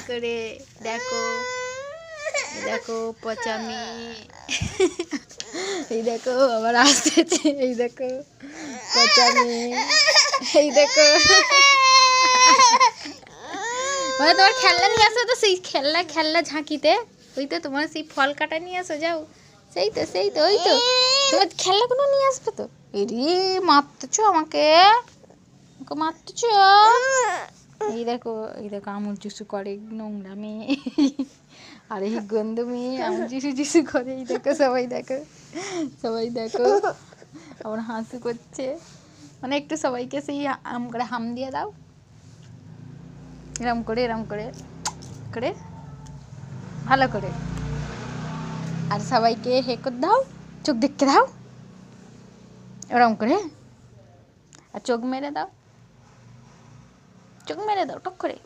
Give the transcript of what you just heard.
করে দেখো, দেখো পচা মেয়ে। এই দেখো আবার আসতেছে, এই দেখো পচা মেয়ে, এই দেখো। মানে তোমার খেলনা নিয়ে আসো তো, সেই খেলনা ঝাঁকিতে ওই তো তোমার সেই ফল কাটা নিয়ে আসো, যাও। সেই তো ওই তো তোমার খেলনাগুলো নিয়ে আসবে তো। এরে মারতেছো আমাকে, মারতেছো। এই দেখো আমুল চুষু করে, নোংরা মেয়ে। আর এই গন্ধ মেয়ে আমুল চুষু করে। এই দেখো সবাই দেখো আবার হাসি করছে। মানে একটু সবাইকে সেই আম করে হাম দিয়ে দাও, এরম করে করে ভালো করে। আর সবাইকে হে করে দাও, চোখ দেখতে দাও এরম করে। আর চোখ মেরে দাও টক করে।